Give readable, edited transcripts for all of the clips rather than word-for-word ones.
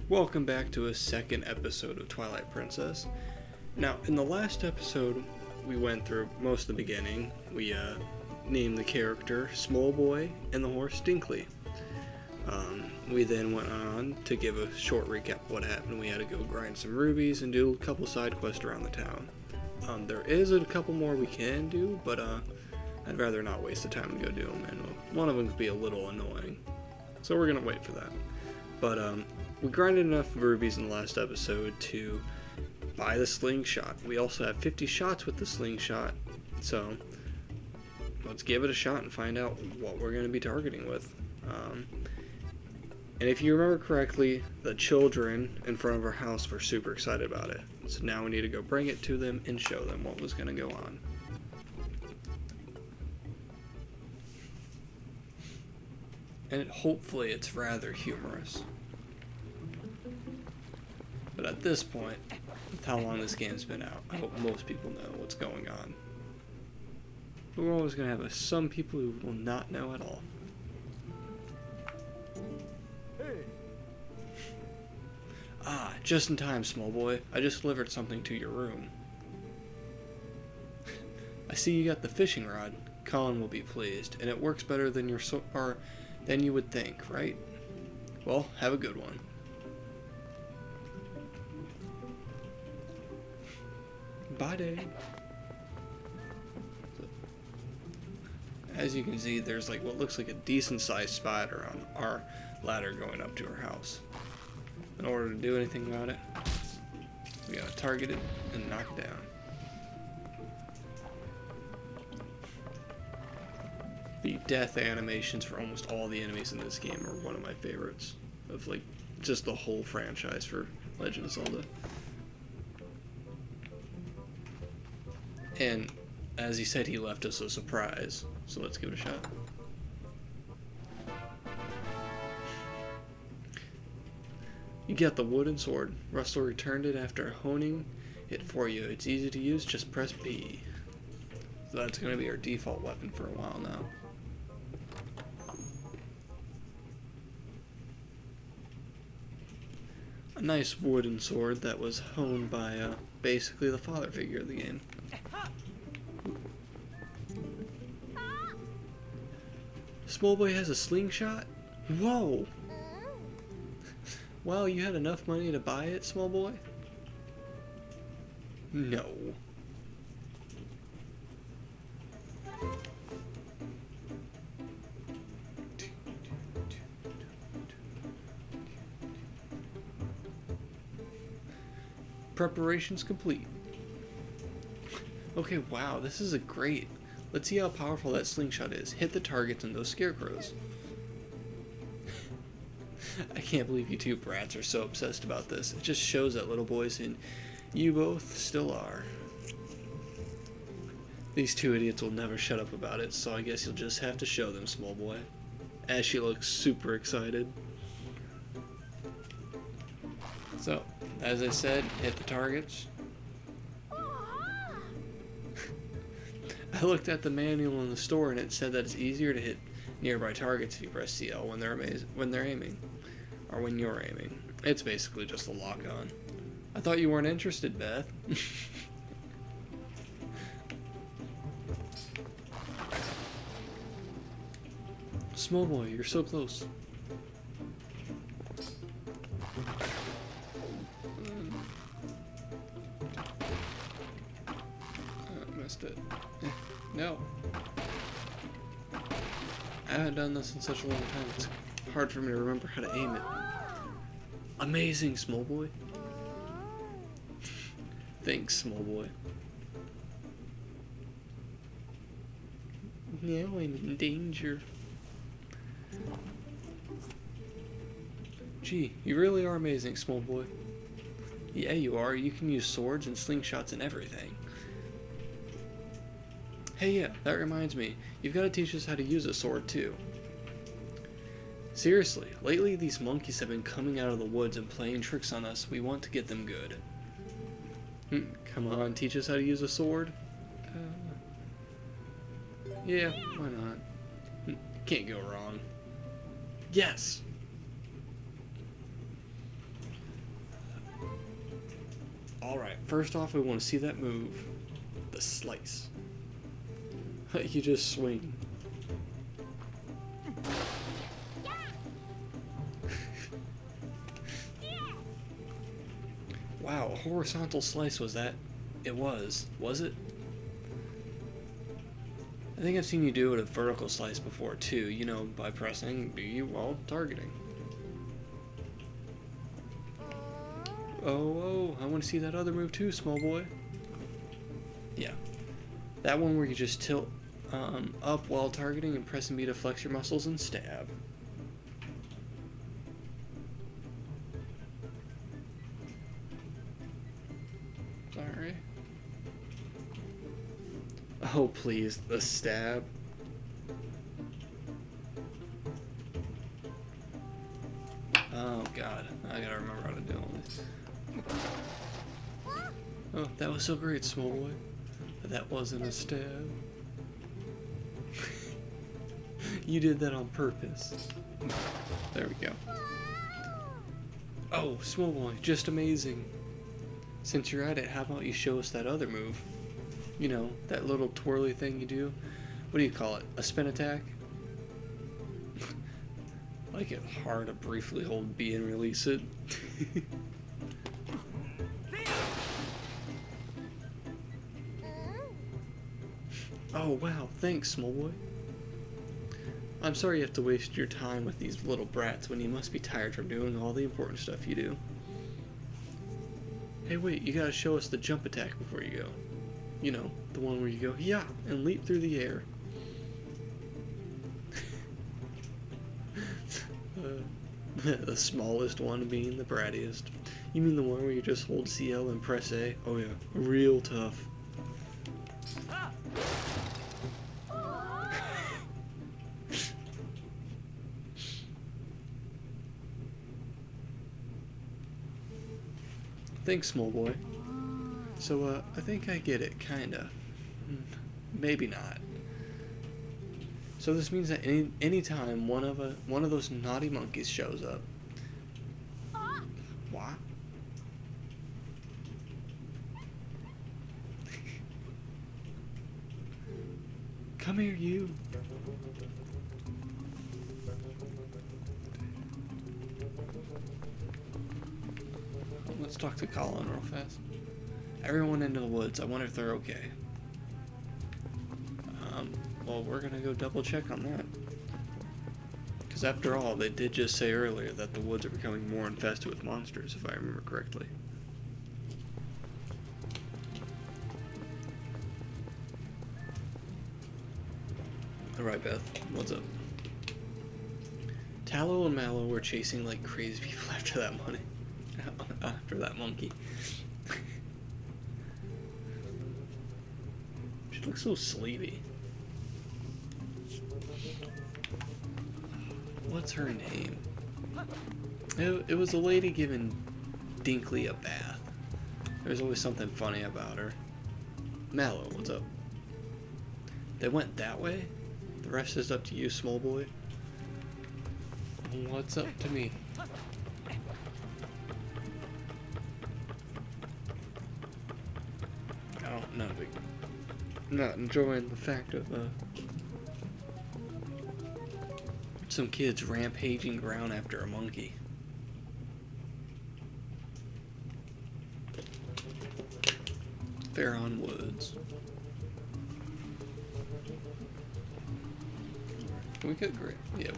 Welcome back to a second episode of Twilight Princess. Now, in the last episode, we went through most of the beginning. We named the character Small Boy and the horse Dinkly. We then went on to give a short recap of what happened. We had to go grind some rubies and do a couple side quests around the town. There is a couple more we can do, but I'd rather not waste the time and go do them, and one of them could be a little annoying. So we're going to wait for that. But we grinded enough rubies in the last episode to buy the slingshot. We also have 50 shots with the slingshot, so let's give it a shot and find out what we're going to be targeting with. And if you remember correctly, the children in front of our house were super excited about it. So now we need to go bring it to them and show them what was going to go on. And hopefully it's rather humorous. But at this point, with how long this game's been out, I hope most people know what's going on. But we're always going to have some people who will not know at all. Ah, just in time, small boy. I just delivered something to your room. I see you got the fishing rod. Colin will be pleased, and it works better than than you would think, right? Well, have a good one. Bye, Dave. As you can see, there's like what looks like a decent sized spider on our ladder going up to our house. In order to do anything about it, we gotta target it and knock it down. The death animations for almost all the enemies in this game are one of my favorites of like just the whole franchise for Legend of Zelda. And as he said, he left us a surprise, so let's give it a shot. You got the wooden sword. Russell returned it after honing it for you. It's easy to use, just press B. So that's going to be our default weapon for a while now. A nice wooden sword that was honed by basically the father figure of the game. Small boy has a slingshot? Whoa! Wow, you had enough money to buy it, small boy? No. Preparations complete. Okay, wow, this is a great. Let's see how powerful that slingshot is. Hit the targets and those scarecrows. I can't believe you two brats are so obsessed about this. It just shows that little boys and you both still are. These two idiots will never shut up about it, so I guess you'll just have to show them, small boy. As she looks super excited. So, as I said, hit the targets. I looked at the manual in the store and it said that it's easier to hit nearby targets if you press CL when they're aiming. Or when you're aiming. It's basically just a lock-on. I thought you weren't interested, Beth. Small boy, you're so close. Missed it. No. I haven't done this in such a long time. It's hard for me to remember how to aim it. Amazing, small boy. Thanks, small boy. Now I'm in danger. Gee, you really are amazing, small boy. Yeah, you are. You can use swords and slingshots and everything. Hey, yeah, that reminds me. You've got to teach us how to use a sword, too. Seriously, lately these monkeys have been coming out of the woods and playing tricks on us. We want to get them good. Come on, teach us how to use a sword? Yeah, why not? Can't go wrong. Yes! Alright, first off, we want to see that move. The slice. You just swing. Wow, a horizontal slice was that? It was. Was it? I think I've seen you do it a vertical slice before too, you know, by pressing B while targeting. Oh, I want to see that other move too, small boy. Yeah. That one where you just tilt up while targeting and pressing B to flex your muscles and stab. Sorry. Oh, please, the stab. Oh, God. I gotta remember how to do all this. Oh, that was so great, small boy. But that wasn't a stab. You did that on purpose. There we go. Oh, small boy, just amazing. Since you're at it, how about you show us that other move? You know, that little twirly thing you do. What do you call it? A spin attack? Like it hard to briefly hold B and release it. Oh wow, thanks, small boy. I'm sorry you have to waste your time with these little brats when you must be tired from doing all the important stuff you do. Hey wait, you gotta show us the jump attack before you go. You know, the one where you go, yeah, and leap through the air. The smallest one being the brattiest. You mean the one where you just hold CL and press A? Oh yeah, real tough. Thanks, small boy. So, I think I get it, kinda. Maybe not. So this means that any time one of those naughty monkeys shows up. What? Come here, you. Let's talk to Colin real fast. Everyone into the woods. I wonder if they're okay. Well, we're gonna go double check on that. Because after all, they did just say earlier that the woods are becoming more infested with monsters, if I remember correctly. Alright, Beth, what's up? Tallow and Mallow were chasing like crazy people after that money. After that monkey. She looks so sleepy. What's her name? It was a lady giving Dinkly a bath. There's always something funny about her. Mallow, what's up? They went that way? The rest is up to you, small boy. What's up to me? Oh, not enjoying the fact of some kids rampaging around after a monkey. Faron Woods. We could great. Yeah.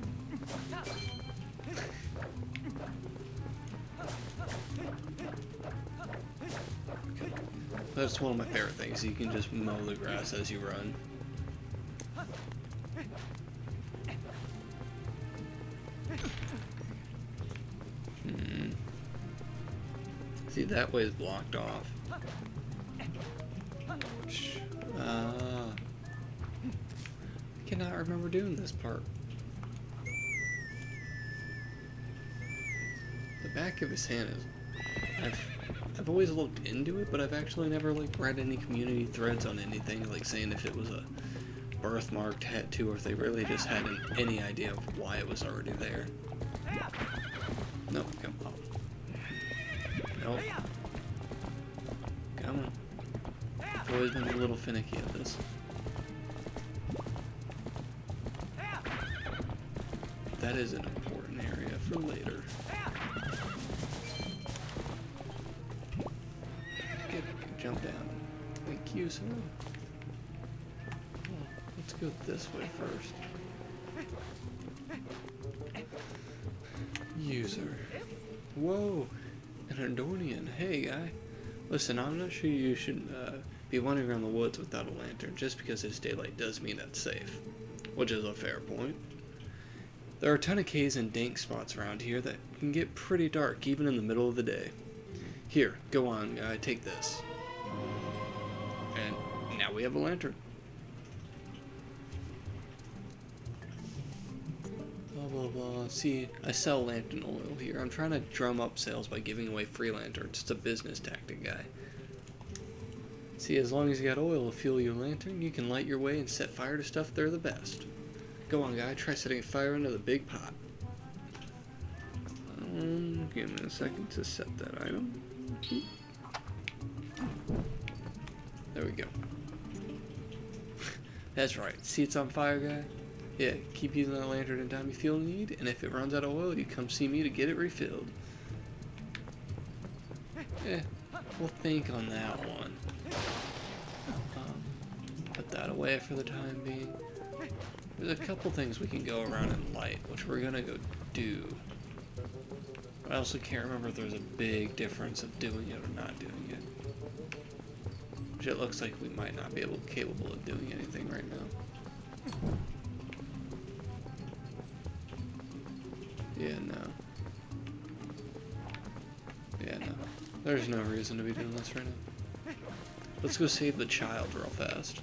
That's one of my favorite things. You can just mow the grass as you run. See, that way is blocked off. I cannot remember doing this part. The back of his hand is... I've always looked into it, but I've actually never like read any community threads on anything, like saying if it was a birthmark tattoo or if they really just had any idea of why it was already there. Nope, come on. Nope. always been a little finicky at this. That is an important area for later. Get jump down. Thank you, sir. Well, let's go this way first. User. Whoa, an Andornian. Hey, guy. Listen, I'm not sure you should be wandering around the woods without a lantern, just because it's daylight does mean that's safe. Which is a fair point. There are a ton of caves and dank spots around here that can get pretty dark, even in the middle of the day. Here, go on, guy, take this. And now we have a lantern. Blah, blah, blah. See, I sell lantern oil here. I'm trying to drum up sales by giving away free lanterns. It's a business tactic, guy. See, as long as you got oil to fuel your lantern, you can light your way and set fire to stuff. They're the best. Go on, guy. Try setting fire into the big pot. Give me a second to set that item. There we go. That's right. See it's on fire, guy? Yeah, keep using that lantern anytime you feel need, and if it runs out of oil, you come see me to get it refilled. We'll think on that one. Put that away for the time being. There's a couple things we can go around and light, which we're gonna go do. But I also can't remember if there's a big difference of doing it or not doing it. Which it looks like we might not be capable of doing anything right now. Yeah, no. Yeah, no. There's no reason to be doing this right now. Let's go save the child real fast.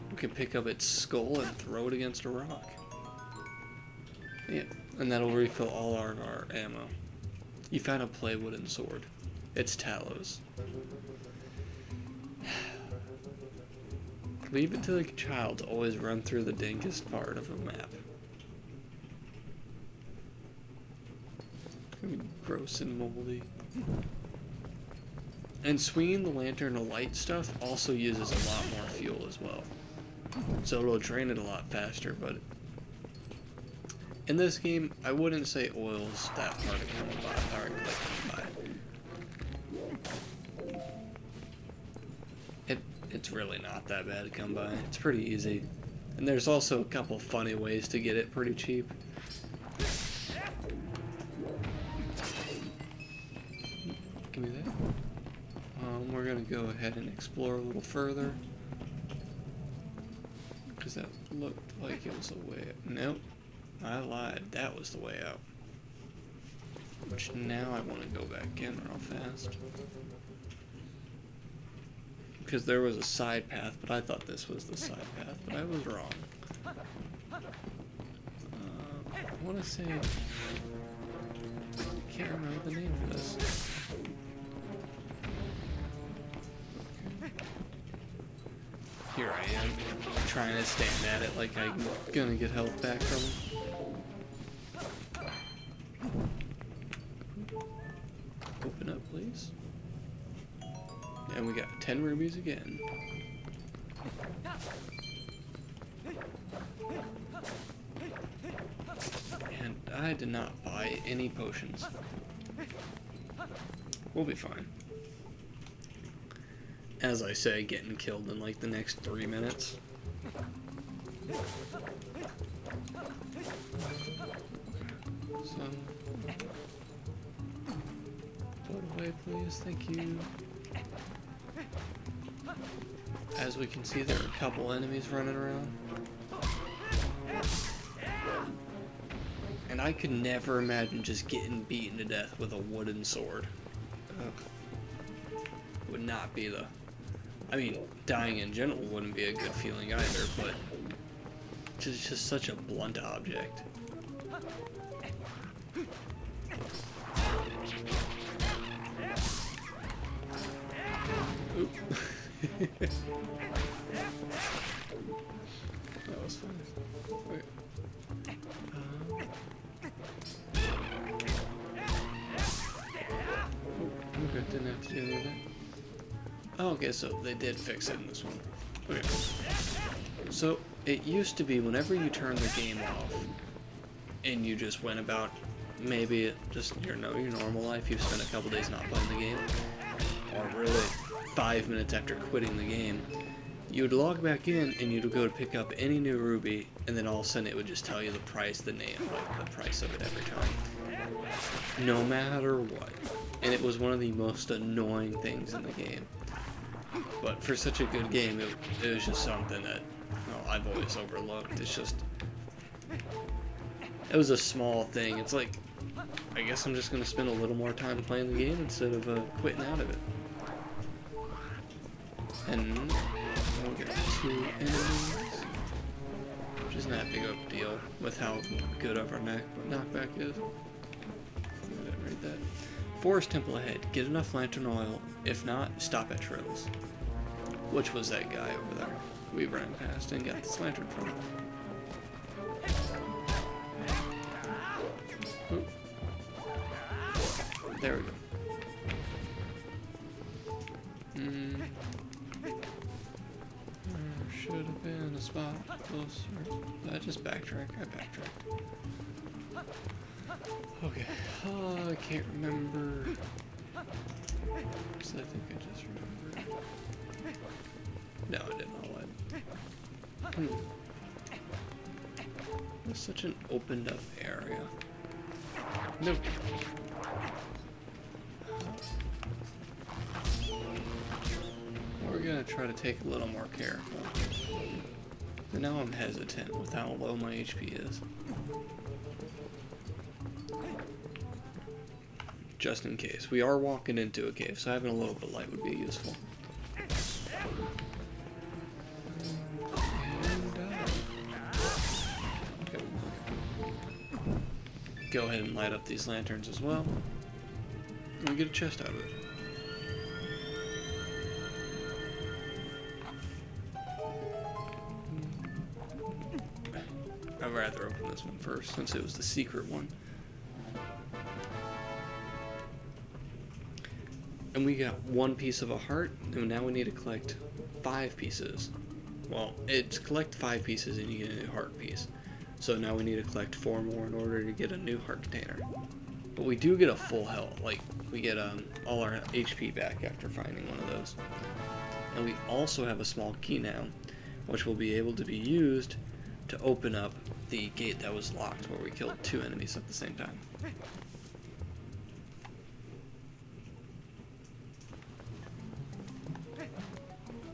We can pick up its skull and throw it against a rock. Yeah, and that'll refill all our ammo. You found a play wooden sword. It's Talos. Leave it to the child to always run through the dankest part of a map. It's gonna be gross and moldy. And swinging the lantern to light stuff also uses a lot more fuel as well. So it'll drain it a lot faster, but in this game, I wouldn't say oil's that hard to come by, or come by. It's really not that bad to come by. It's pretty easy. And there's also a couple funny ways to get it pretty cheap. Give me that. We're gonna go ahead and explore a little further. Because that looked like it was a way out. Nope. I lied. That was the way out. Which now I want to go back in real fast. Because there was a side path, but I thought this was the side path, but I was wrong. I want to say... I can't remember the name for this. Here I am, trying to stand at it like I'm gonna get health back from him. Open up, please. And we got 10 rubies again. And I did not buy any potions. We'll be fine. As I say, getting killed in like the next 3 minutes. So, put away, please. Thank you. As we can see, there are a couple enemies running around. And I could never imagine just getting beaten to death with a wooden sword. It would not be the... I mean, dying in general wouldn't be a good feeling either, but it's just such a blunt object. Oop. That was fun. Wait. Okay, didn't have to do anything. Oh, okay, so they did fix it in this one. Okay. So, it used to be whenever you turned the game off, and you just went about, maybe just your normal life, you spent a couple days not playing the game, or really 5 minutes after quitting the game, you would log back in and you'd go to pick up any new ruby, and then all of a sudden it would just tell you the price, the name, like the price of it every time. No matter what. And it was one of the most annoying things in the game. But for such a good game, it was just something that, well, I've always overlooked. It's just, it was a small thing. It's like, I guess I'm just going to spend a little more time playing the game instead of quitting out of it. And we'll get 2 enemies, which isn't that big of a deal with how good of our knockback is. I didn't read that. Forest Temple ahead. Get enough lantern oil. If not, stop at Trills. Which was that guy over there. We ran past and got this lantern from him. Oop. There we go. There should have been a spot closer. I just backtrack. I backtracked. Okay. I can't remember. So I think I just remembered. No, I didn't. I'll lie. It's such an opened up area. Nope. We're gonna try to take a little more careful. And now I'm hesitant with how low my HP is. Just in case. We are walking into a cave, so having a little bit of light would be useful. Okay. Go ahead and light up these lanterns as well. And we get a chest out of it. I'd rather open this one first, since it was the secret one. And we got 1 piece of a heart, and now we need to collect 5 pieces. Well, it's collect 5 pieces and you get a new heart piece. So now we need to collect 4 more in order to get a new heart container. But we do get a full health, like we get all our HP back after finding one of those. And we also have a small key now, which will be able to be used to open up the gate that was locked where we killed 2 enemies at the same time.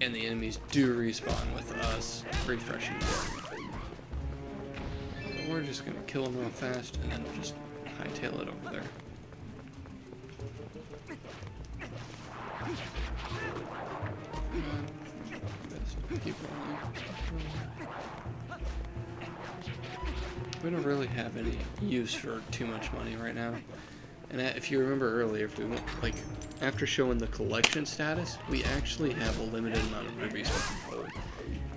And the enemies do respawn with us refreshing them. We're just gonna kill them real fast and then just hightail it over there. Keep rolling. We don't really have any use for too much money right now. And if you remember earlier, if we went, like, after showing the collection status, we actually have a limited amount of rubies we can hold.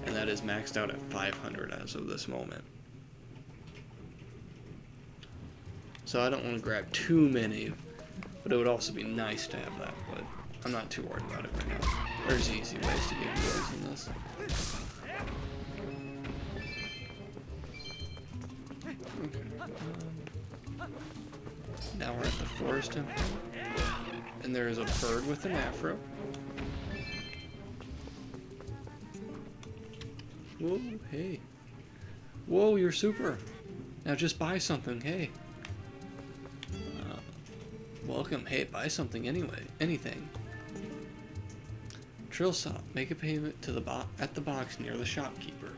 And that is maxed out at 500 as of this moment. So I don't want to grab too many, but it would also be nice to have that, but I'm not too worried about it right now. There's easy ways to get rubies in this. Okay. Now we're at the Forest Temple, and there is a bird with an afro. Whoa, hey. Whoa, you're super. Now just buy something, hey. Welcome, hey, buy something anyway, anything. Trill Shop, make a payment to at the box near the shopkeeper.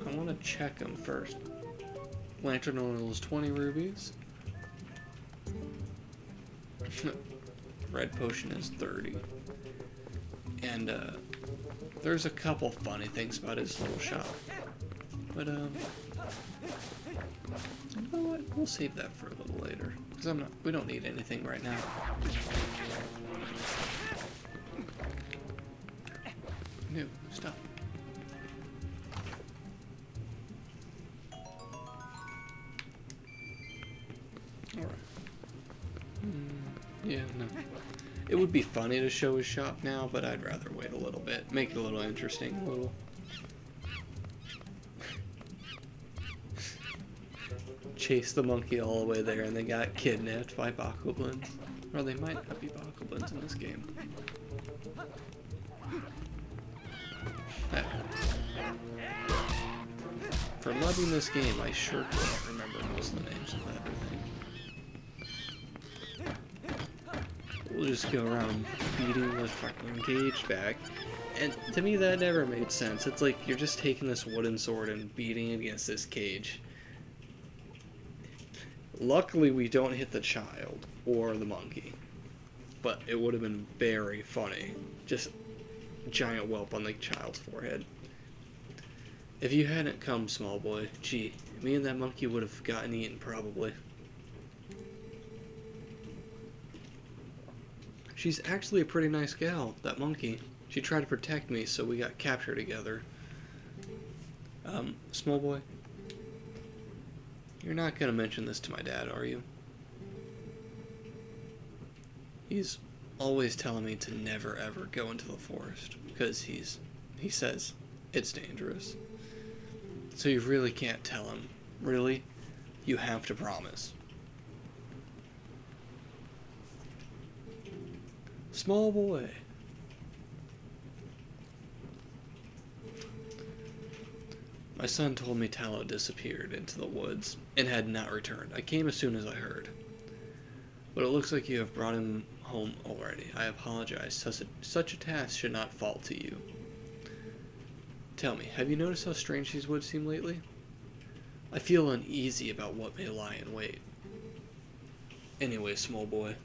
I want to check them first. Lantern oil is 20 rubies. Red potion is 30. And there's a couple funny things about his little shop. But you know what? We'll save that for a little later. Because we don't need anything right now. No, stop. Alright. Yeah, no. It would be funny to show his shop now, but I'd rather wait a little bit. Make it a little interesting, a little... Chase the monkey all the way there and then got kidnapped by bokoblins. Or they might not be bokoblins in this game. For loving this game, I sure can't remember most of the names of everything. We'll just go around beating the fucking cage back. And to me that never made sense. It's like you're just taking this wooden sword and beating it against this cage. Luckily we don't hit the child or the monkey. But it would have been very funny. Just a giant whelp on the child's forehead. If you hadn't come, small boy, gee, me and that monkey would have gotten eaten probably. She's actually a pretty nice gal, that monkey. She tried to protect me, so we got captured together. Small boy, you're not gonna mention this to my dad, are you? He's always telling me to never ever go into the forest, because he says it's dangerous. So you really can't tell him. Really? You have to promise. Small boy. My son told me Tallow disappeared into the woods and had not returned. I came as soon as I heard. But it looks like you have brought him home already. I apologize. Such a task should not fall to you. Tell me, have you noticed how strange these woods seem lately? I feel uneasy about what may lie in wait. Anyway, small boy.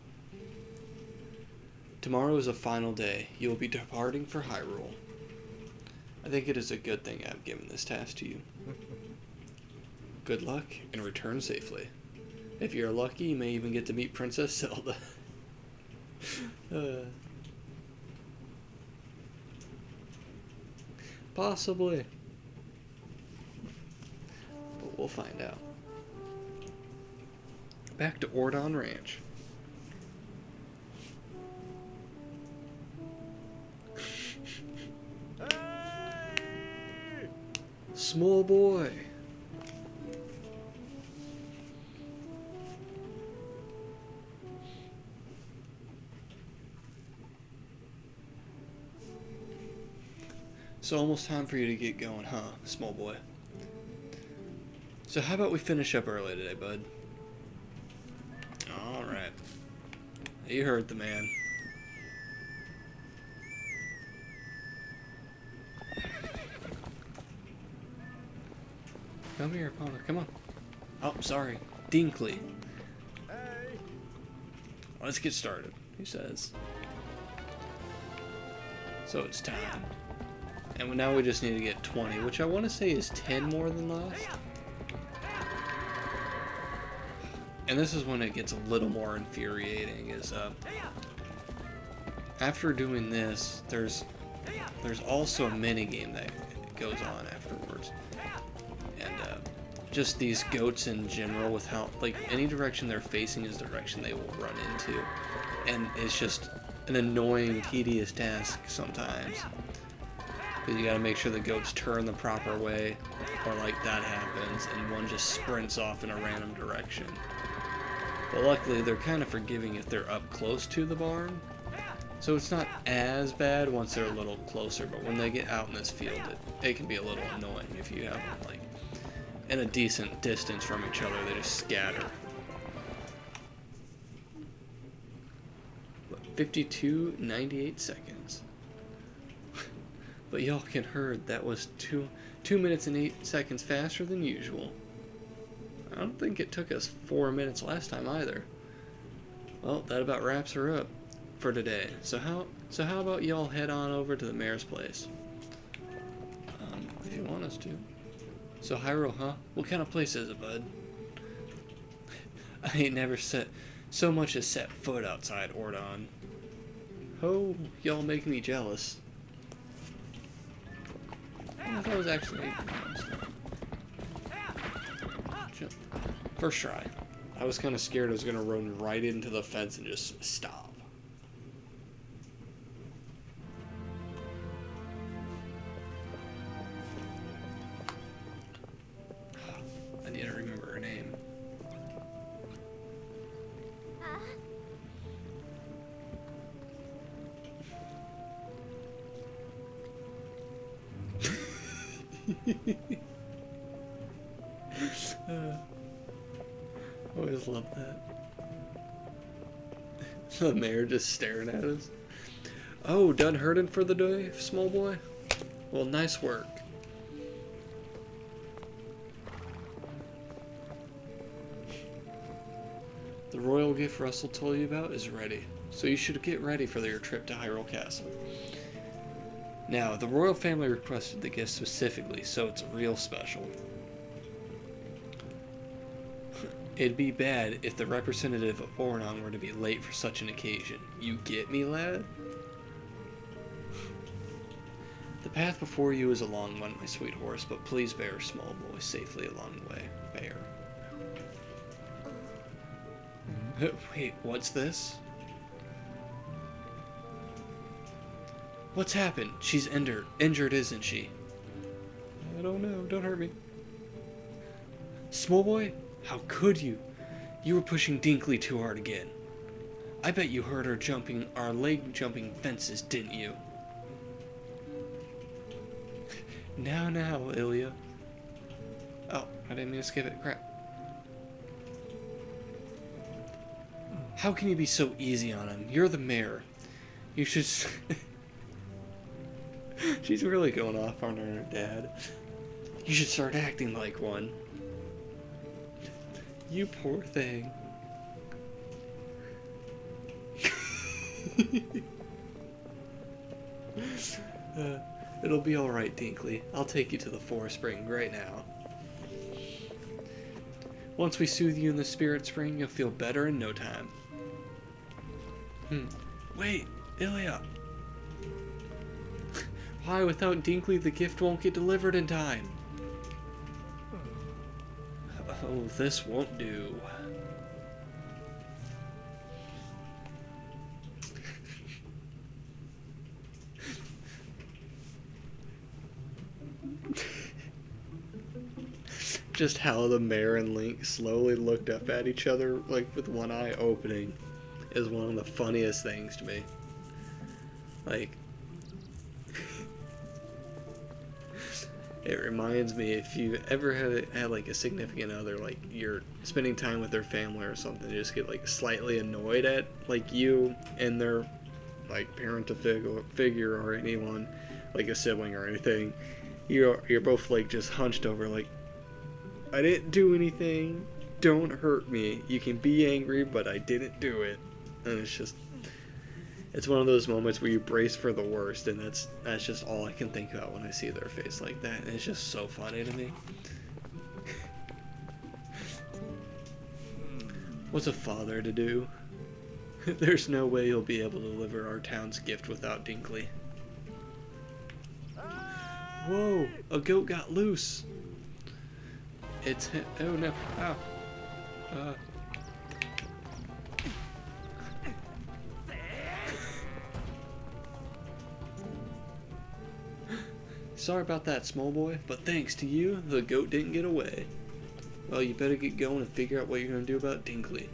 Tomorrow is a final day. You will be departing for Hyrule. I think it is a good thing I've given this task to you. Good luck, and return safely. If you're lucky, you may even get to meet Princess Zelda. Possibly. But we'll find out. Back to Ordon Ranch. Small boy. So almost time for you to get going, huh, small boy? So how about we finish up early today, bud? Alright. You heard the man. Come here, Pona. Come on. Oh, sorry. Dinkly. Hey. Let's get started, he says. So it's time. And now we just need to get 20, which I want to say is 10 more than last. And this is when it gets a little more infuriating, is after doing this, there's also a mini game that goes on afterwards. And just these goats in general, with how, like, any direction they're facing is the direction they will run into. And it's just an annoying, tedious task sometimes. Because you gotta make sure the goats turn the proper way, or like that happens, and one just sprints off in a random direction. But luckily, they're kind of forgiving if they're up close to the barn. So it's not as bad once they're a little closer, but when they get out in this field, it can be a little annoying if you have them, like, in a decent distance from each other. They just scatter. 52:98 seconds. But y'all can heard that was 2 minutes and 8 seconds faster than usual. I don't think it took us 4 minutes last time either. Well, that about wraps her up for today. So how about y'all head on over to the mayor's place? If you want us to. So Hyrule, huh? What kind of place is it, bud? I ain't never so much as set foot outside Ordon. Oh, y'all make me jealous. That was actually first try. I was kind of scared I was going to run right into the fence and just stop. I need to remember her name. I always love that. The mayor just staring at us. Oh, done herding for the day, small boy? Well, nice work. The royal gift Russell told you about is ready, so you should get ready for your trip to Hyrule Castle. Now, the royal family requested the gift specifically, so it's real special. It'd be bad if the representative of Ornon were to be late for such an occasion. You get me, lad? The path before you is a long one, my sweet horse, but please bear small boy safely along the way. Bear. Wait, what's this? What's happened? She's injured, isn't she? I don't know. Don't hurt me. Small boy? How could you? You were pushing Dinkly too hard again. I bet you heard her jumping our leg jumping fences, didn't you? Now, Ilya. Oh, I didn't mean to skip it. Crap. How can you be so easy on him? You're the mayor. You should... She's really going off on her dad. You should start acting like one. You poor thing. It'll be alright, Dinkly. I'll take you to the forest spring right now. Once we soothe you in the spirit spring, you'll feel better in no time. Wait, Ilya. Why, without Dinkly, the gift won't get delivered in time. Oh, this won't do. Just how the mayor and Link slowly looked up at each other, like with one eye opening, is one of the funniest things to me. Like, it reminds me, if you ever had like a significant other, like you're spending time with their family or something, you just get like slightly annoyed at like you and their like parental figure or anyone, like a sibling or anything. You're both like just hunched over, like, I didn't do anything. Don't hurt me. You can be angry, but I didn't do it. And it's one of those moments where you brace for the worst, and that's just all I can think about when I see their face like that. And it's just so funny to me. What's a father to do? There's no way he'll be able to deliver our town's gift without Dinkly. Whoa! A goat got loose! It's him. Oh no. Ow. Sorry about that, small boy, but thanks to you, the goat didn't get away. Well, you better get going and figure out what you're going to do about Dinkly.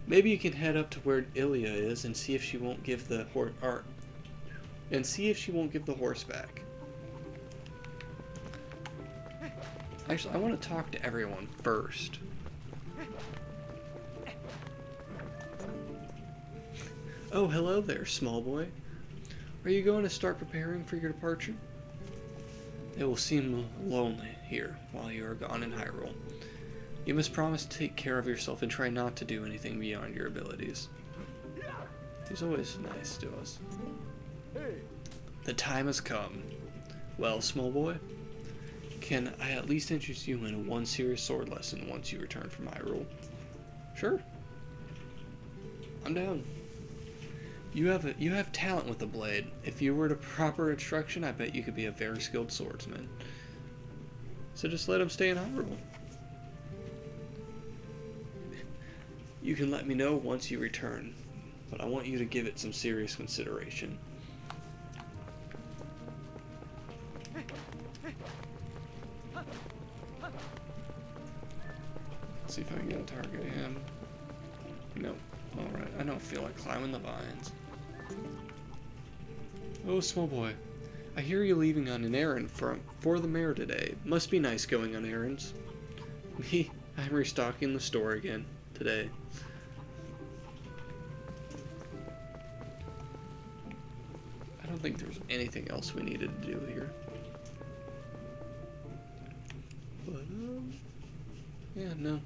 Maybe you can head up to where Ilya is and see if she won't give the horse back. Actually, I want to talk to everyone first. Oh, hello there, small boy. Are you going to start preparing for your departure? It will seem lonely here while you are gone in Hyrule. You must promise to take care of yourself and try not to do anything beyond your abilities. He's always nice to us. The time has come. Well, small boy, can I at least interest you in one serious sword lesson once you return from Hyrule? Sure. I'm down. You have talent with the blade. If you were to proper instruction, I bet you could be a very skilled swordsman. So just let him stay in Hyrule. You can let me know once you return, but I want you to give it some serious consideration. Let's see if I can target him. Nope. Alright, I don't feel like climbing the vines. Oh, small boy. I hear you leaving on an errand for the mayor today. Must be nice going on errands. Me, I'm restocking the store again today. I don't think there's anything else we needed to do here. But, yeah, no.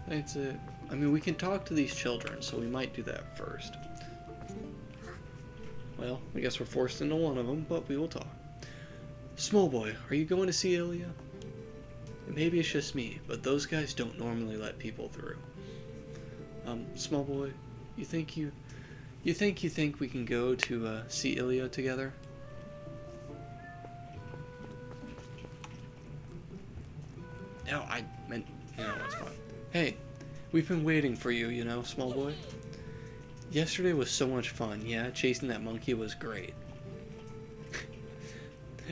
That's it. I mean, we can talk to these children, so we might do that first. Well, I guess we're forced into one of them, but we will talk. Small boy, are you going to see Ilya? Maybe it's just me, but those guys don't normally let people through. Small boy, you think we can go to see Ilya together? No, I meant, it's fine. Hey, we've been waiting for you, small boy. Yesterday was so much fun, yeah, chasing that monkey was great.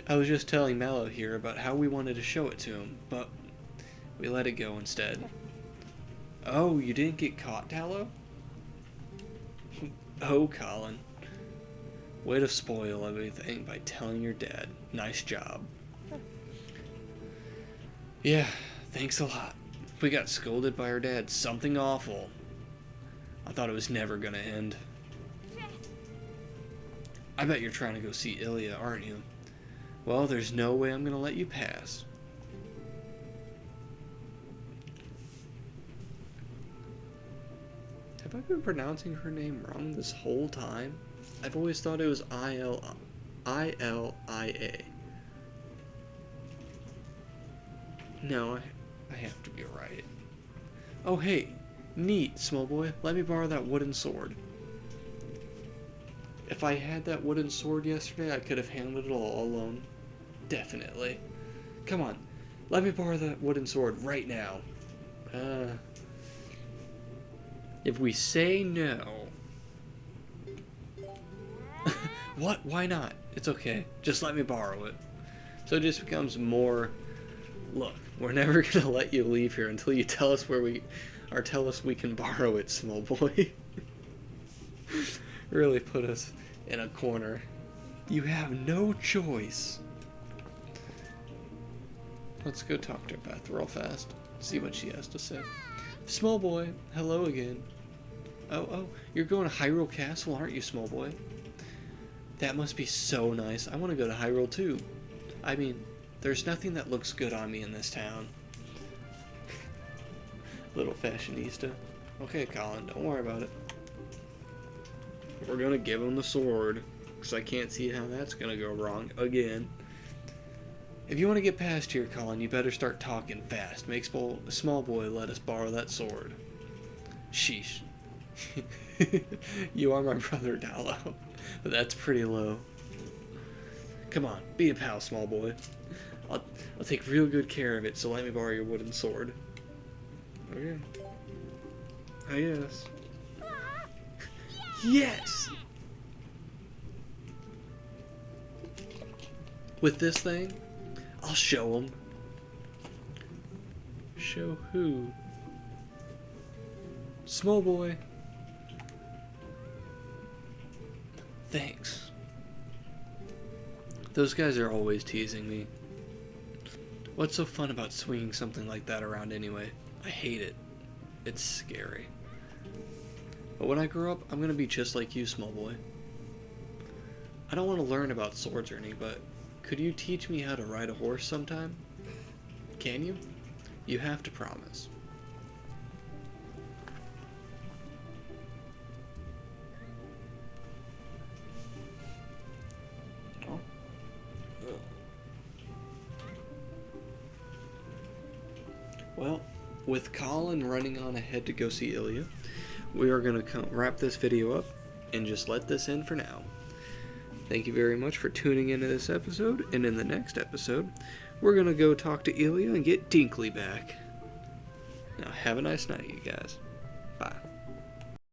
I was just telling Mallow here about how we wanted to show it to him, but we let it go instead. Oh, you didn't get caught, Tallow? Oh, Colin. Way to spoil everything by telling your dad. Nice job. Yeah, thanks a lot. We got scolded by our dad. Something awful. I thought it was never gonna end. I bet you're trying to go see Ilya, aren't you? Well, there's no way I'm gonna let you pass. Have I been pronouncing her name wrong this whole time? I've always thought it was I-L-I-A. No, I have to be right. Oh, hey. Neat, small boy. Let me borrow that wooden sword. If I had that wooden sword yesterday, I could have handled it all alone. Definitely. Come on. Let me borrow that wooden sword right now. If we say no... What? Why not? It's okay. Just let me borrow it. So it just becomes more... Look, we're never gonna let you leave here until you tell us where we... Or tell us we can borrow it, small boy. Really put us in a corner. You have no choice. Let's go talk to Beth real fast. See what she has to say. Small boy, hello again. Oh, you're going to Hyrule Castle, aren't you, small boy? That must be so nice. I want to go to Hyrule too. I mean, there's nothing that looks good on me in this town. Little fashionista. Okay, Colin, don't worry about it. We're gonna give him the sword, because I can't see how that's gonna go wrong again. If you want to get past here, Colin, you better start talking fast. Make small boy let us borrow that sword. Sheesh. You are my brother, Dallo, but that's pretty low. Come on, be a pal, small boy. I'll take real good care of it, so let me borrow your wooden sword. Okay. I guess. Yes! With this thing, I'll show them. Show who? Small boy. Thanks. Those guys are always teasing me. What's so fun about swinging something like that around anyway? I hate it. It's scary. But when I grow up, I'm gonna be just like you, small boy. I don't want to learn about swords or anything, but could you teach me how to ride a horse sometime? Can you? You have to promise. Oh. Well, with Colin running on ahead to go see Ilya, we are going to wrap this video up and just let this end for now. Thank you very much for tuning into this episode, and in the next episode, we're going to go talk to Ilya and get Dinkly back. Now, have a nice night, you guys. Bye.